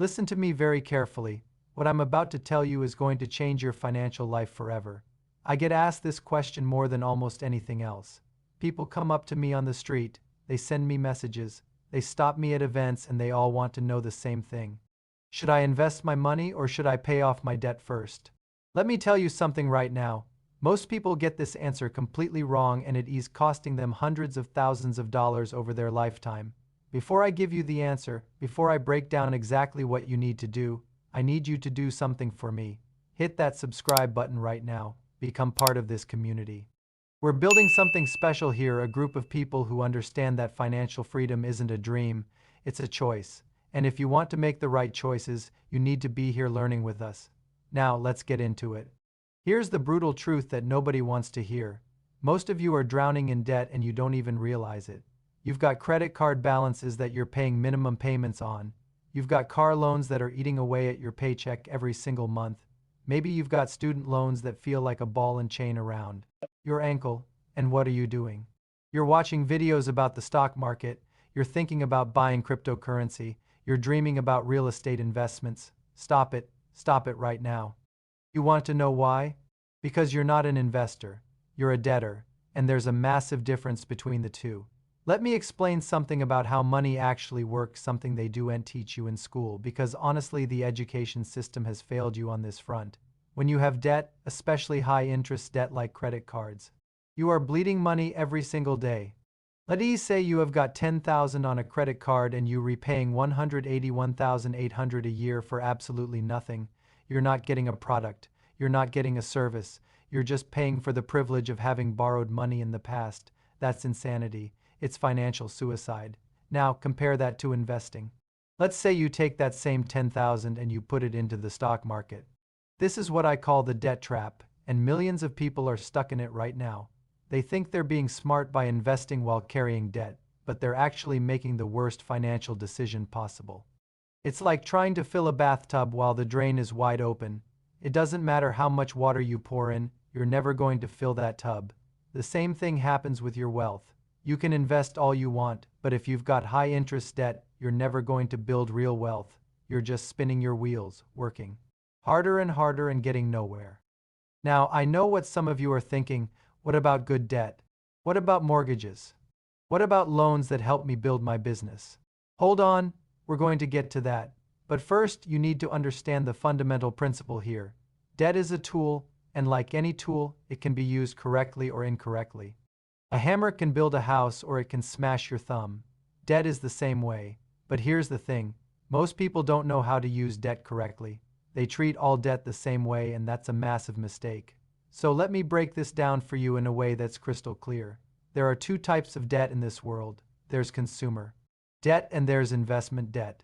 Listen to me very carefully. What I'm about to tell you is going to change your financial life forever. I get asked this question more than almost anything else. People come up to me on the street, they send me messages, they stop me at events, and they all want to know the same thing. Should I invest my money or should I pay off my debt first? Let me tell you something right now. Most people get this answer completely wrong, and it is costing them hundreds of thousands of dollars over their lifetime. Before I give you the answer, before I break down exactly what you need to do, I need you to do something for me. Hit that subscribe button right now. Become part of this community. We're building something special here, a group of people who understand that financial freedom isn't a dream, it's a choice. And if you want to make the right choices, you need to be here learning with us. Now, let's get into it. Here's the brutal truth that nobody wants to hear. Most of you are drowning in debt and you don't even realize it. You've got credit card balances that you're paying minimum payments on. You've got car loans that are eating away at your paycheck every single month. Maybe you've got student loans that feel like a ball and chain around your ankle. And what are you doing? You're watching videos about the stock market. You're thinking about buying cryptocurrency. You're dreaming about real estate investments. Stop it. Stop it right now. You want to know why? Because you're not an investor. You're a debtor. And there's a massive difference between the two. Let me explain something about how money actually works, something they do and teach you in school, because honestly, the education system has failed you on this front. When you have debt, especially high-interest debt like credit cards, you are bleeding money every single day. Let's say you have got $10,000 on a credit card and you're repaying $181,800 a year for absolutely nothing. You're not getting a product. You're not getting a service. You're just paying for the privilege of having borrowed money in the past. That's insanity. It's financial suicide. Now, compare that to investing. Let's say you take that same $10,000 and you put it into the stock market. This is what I call the debt trap, and millions of people are stuck in it right now. They think they're being smart by investing while carrying debt, but they're actually making the worst financial decision possible. It's like trying to fill a bathtub while the drain is wide open. It doesn't matter how much water you pour in, you're never going to fill that tub. The same thing happens with your wealth. You can invest all you want, but if you've got high interest debt, you're never going to build real wealth. You're just spinning your wheels, working harder and harder and getting nowhere. Now, I know what some of you are thinking. What about good debt? What about mortgages? What about loans that help me build my business? Hold on, we're going to get to that. But first, you need to understand the fundamental principle here. Debt is a tool, and like any tool, it can be used correctly or incorrectly. A hammer can build a house or it can smash your thumb. Debt is the same way. But here's the thing. Most people don't know how to use debt correctly. They treat all debt the same way, and that's a massive mistake. So let me break this down for you in a way that's crystal clear. There are two types of debt in this world. There's consumer debt and there's investment debt.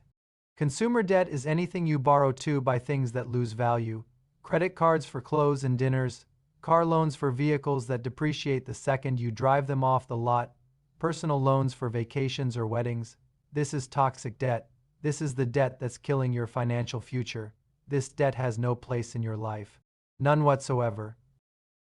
Consumer debt is anything you borrow to buy things that lose value. Credit cards for clothes and dinners. Car loans for vehicles that depreciate the second you drive them off the lot. Personal loans for vacations or weddings. This is toxic debt. This is the debt that's killing your financial future. This debt has no place in your life. None whatsoever.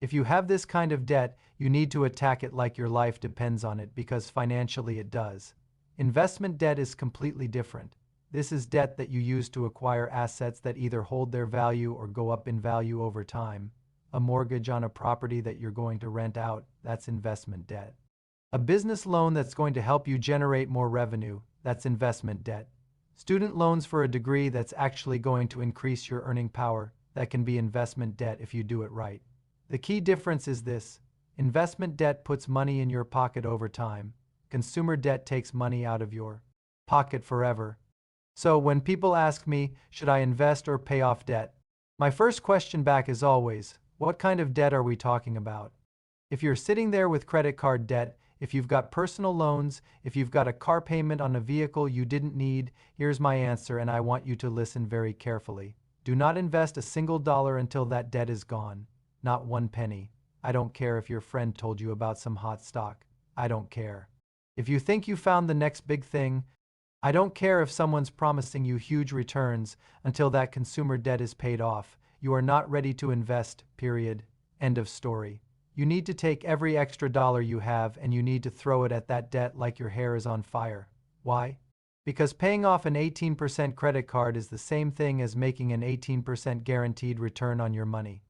If you have this kind of debt, you need to attack it like your life depends on it, because financially it does. Investment debt is completely different. This is debt that you use to acquire assets that either hold their value or go up in value over time. A mortgage on a property that you're going to rent out, that's investment debt. A business loan that's going to help you generate more revenue, that's investment debt. Student loans for a degree that's actually going to increase your earning power, that can be investment debt if you do it right. The key difference is this. Investment debt puts money in your pocket over time. Consumer debt takes money out of your pocket forever. So when people ask me, should I invest or pay off debt? My first question back is always, what kind of debt are we talking about? If you're sitting there with credit card debt, if you've got personal loans, if you've got a car payment on a vehicle you didn't need, here's my answer, and I want you to listen very carefully. Do not invest a single dollar until that debt is gone. Not one penny. I don't care if your friend told you about some hot stock. I don't care. If you think you found the next big thing, I don't care if someone's promising you huge returns. Until that consumer debt is paid off, you are not ready to invest, period. End of story. You need to take every extra dollar you have and you need to throw it at that debt like your hair is on fire. Why? Because paying off an 18% credit card is the same thing as making an 18% guaranteed return on your money.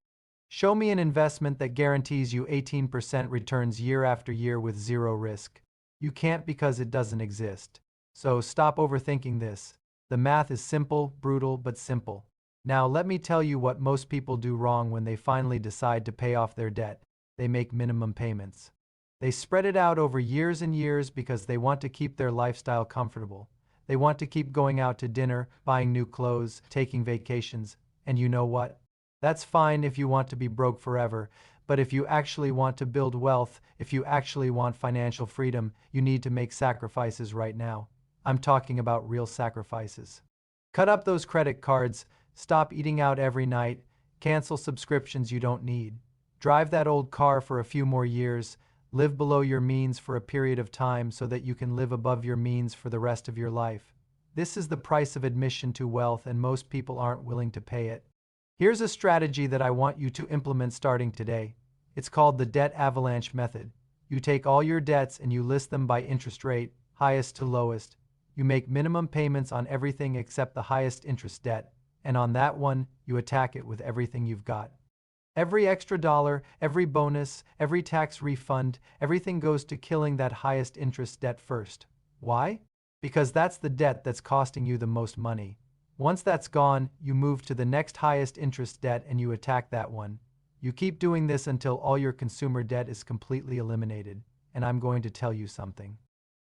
Show me an investment that guarantees you 18% returns year after year with zero risk. You can't because it doesn't exist. So stop overthinking this. The math is simple, brutal, but simple. Now let me tell you what most people do wrong when they finally decide to pay off their debt. They make minimum payments. They spread it out over years and years because they want to keep their lifestyle comfortable. They want to keep going out to dinner, buying new clothes, taking vacations, and you know what? That's fine if you want to be broke forever, but if you actually want to build wealth, if you actually want financial freedom, you need to make sacrifices right now. I'm talking about real sacrifices. Cut up those credit cards, stop eating out every night, cancel subscriptions you don't need. Drive that old car for a few more years, live below your means for a period of time so that you can live above your means for the rest of your life. This is the price of admission to wealth, and most people aren't willing to pay it. Here's a strategy that I want you to implement starting today. It's called the debt avalanche method. You take all your debts and you list them by interest rate, highest to lowest. You make minimum payments on everything except the highest interest debt, and on that one, you attack it with everything you've got. Every extra dollar, every bonus, every tax refund, everything goes to killing that highest interest debt first. Why? Because that's the debt that's costing you the most money. Once that's gone, you move to the next highest interest debt and you attack that one. You keep doing this until all your consumer debt is completely eliminated. And I'm going to tell you something.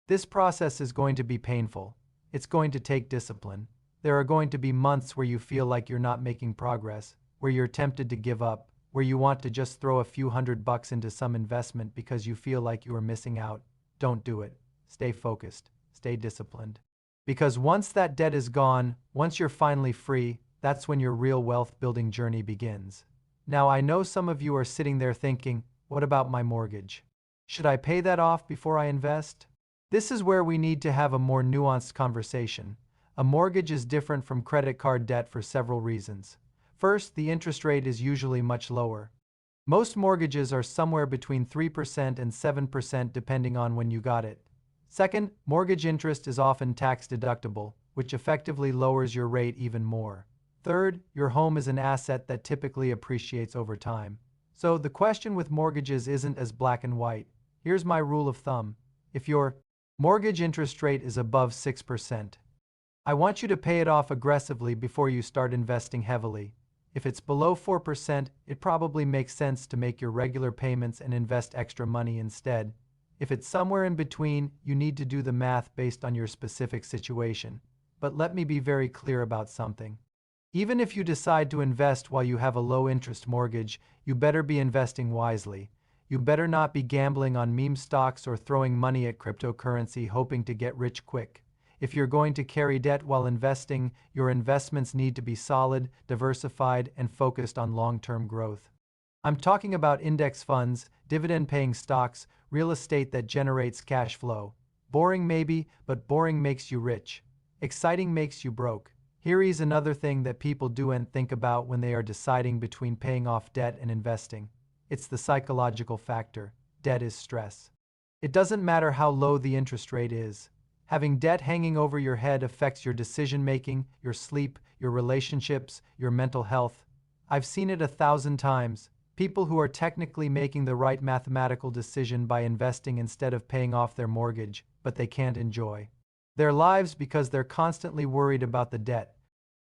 This process is going to be painful. It's going to take discipline. There are going to be months where you feel like you're not making progress, where you're tempted to give up, where you want to just throw a few $100 into some investment because you feel like you are missing out. Don't do it. Stay focused. Stay disciplined. Because once that debt is gone, once you're finally free, that's when your real wealth building journey begins. Now I know some of you are sitting there thinking, what about my mortgage? Should I pay that off before I invest? This is where we need to have a more nuanced conversation. A mortgage is different from credit card debt for several reasons. First, the interest rate is usually much lower. Most mortgages are somewhere between 3% and 7% depending on when you got it. Second, mortgage interest is often tax deductible, which effectively lowers your rate even more. Third, your home is an asset that typically appreciates over time. So the question with mortgages isn't as black and white. Here's my rule of thumb. If your mortgage interest rate is above 6%, I want you to pay it off aggressively before you start investing heavily. If it's below 4%, it probably makes sense to make your regular payments and invest extra money instead. If it's somewhere in between, you need to do the math based on your specific situation. But let me be very clear about something. Even if you decide to invest while you have a low-interest mortgage, you better be investing wisely. You better not be gambling on meme stocks or throwing money at cryptocurrency hoping to get rich quick. If you're going to carry debt while investing, your investments need to be solid, diversified, and focused on long-term growth. I'm talking about index funds, dividend-paying stocks, real estate that generates cash flow. Boring maybe, but boring makes you rich. Exciting makes you broke. Here is another thing that people do and think about when they are deciding between paying off debt and investing. It's the psychological factor. Debt is stress. It doesn't matter how low the interest rate is. Having debt hanging over your head affects your decision-making, your sleep, your relationships, your mental health. I've seen it 1,000 times. People who are technically making the right mathematical decision by investing instead of paying off their mortgage, but they can't enjoy their lives because they're constantly worried about the debt.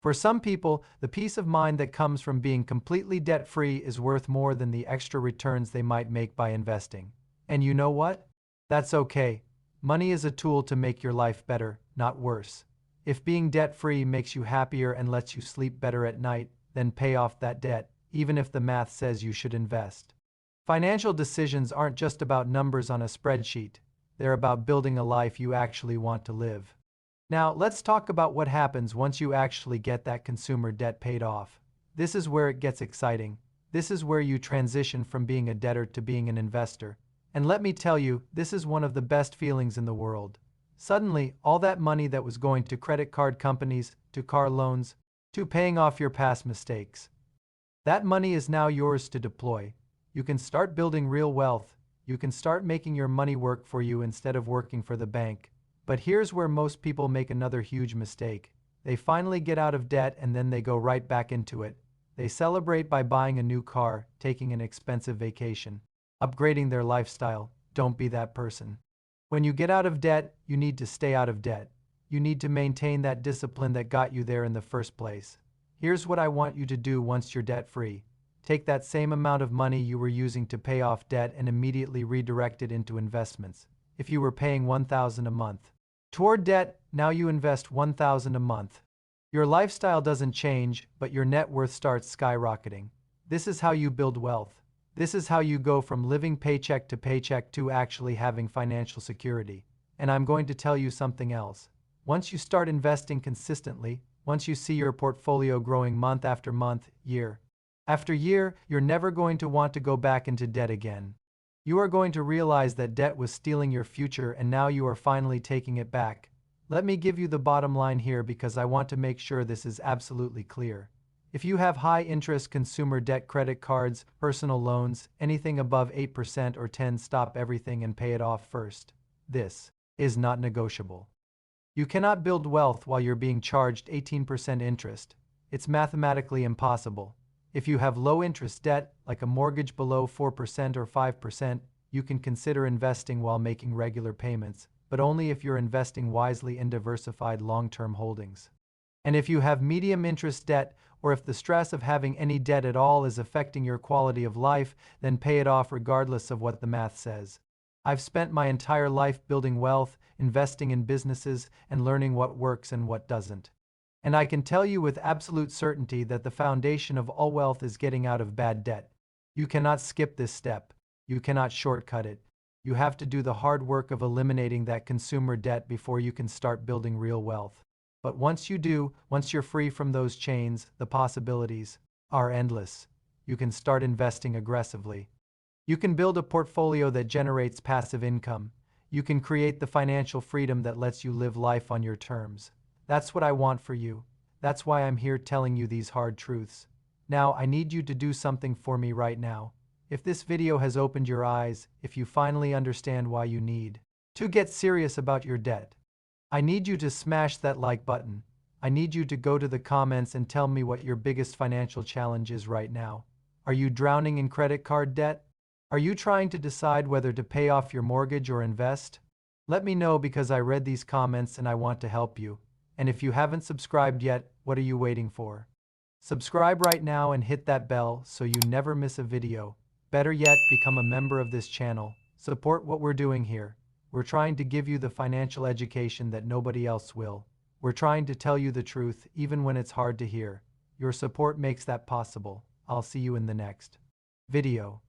For some people, the peace of mind that comes from being completely debt-free is worth more than the extra returns they might make by investing. And you know what? That's okay. Money is a tool to make your life better, not worse. If being debt-free makes you happier and lets you sleep better at night, then pay off that debt, even if the math says you should invest. Financial decisions aren't just about numbers on a spreadsheet. They're about building a life you actually want to live. Now, let's talk about what happens once you actually get that consumer debt paid off. This is where it gets exciting. This is where you transition from being a debtor to being an investor. And let me tell you, this is one of the best feelings in the world. Suddenly, all that money that was going to credit card companies, to car loans, to paying off your past mistakes, that money is now yours to deploy. You can start building real wealth. You can start making your money work for you instead of working for the bank. But here's where most people make another huge mistake. They finally get out of debt and then they go right back into it. They celebrate by buying a new car, taking an expensive vacation, upgrading their lifestyle. Don't be that person. When you get out of debt, you need to stay out of debt. You need to maintain that discipline that got you there in the first place. Here's what I want you to do once you're debt-free. Take that same amount of money you were using to pay off debt and immediately redirect it into investments. If you were paying $1,000 a month toward debt, now you invest $1,000 a month. Your lifestyle doesn't change, but your net worth starts skyrocketing. This is how you build wealth. This is how you go from living paycheck to paycheck to actually having financial security. And I'm going to tell you something else. Once you start investing consistently, once you see your portfolio growing month after month, year after year, you're never going to want to go back into debt again. You are going to realize that debt was stealing your future and now you are finally taking it back. Let me give you the bottom line here because I want to make sure this is absolutely clear. If you have high-interest consumer debt, credit cards, personal loans, anything above 8% or 10%, stop everything and pay it off first. This is not negotiable. You cannot build wealth while you're being charged 18% interest. It's mathematically impossible. If you have low-interest debt, like a mortgage below 4% or 5%, you can consider investing while making regular payments, but only if you're investing wisely in diversified long-term holdings. And if you have medium-interest debt, or if the stress of having any debt at all is affecting your quality of life, then pay it off regardless of what the math says. I've spent my entire life building wealth, investing in businesses, and learning what works and what doesn't. And I can tell you with absolute certainty that the foundation of all wealth is getting out of bad debt. You cannot skip this step. You cannot shortcut it. You have to do the hard work of eliminating that consumer debt before you can start building real wealth. But once you do, once you're free from those chains, the possibilities are endless. You can start investing aggressively. You can build a portfolio that generates passive income. You can create the financial freedom that lets you live life on your terms. That's what I want for you. That's why I'm here telling you these hard truths. Now, I need you to do something for me right now. If this video has opened your eyes, if you finally understand why you need to get serious about your debt, I need you to smash that like button. I need you to go to the comments and tell me what your biggest financial challenge is right now. Are you drowning in credit card debt? Are you trying to decide whether to pay off your mortgage or invest? Let me know because I read these comments and I want to help you. And if you haven't subscribed yet, what are you waiting for? Subscribe right now and hit that bell so you never miss a video. Better yet, become a member of this channel. Support what we're doing here. We're trying to give you the financial education that nobody else will. We're trying to tell you the truth even when it's hard to hear. Your support makes that possible. I'll see you in the next video.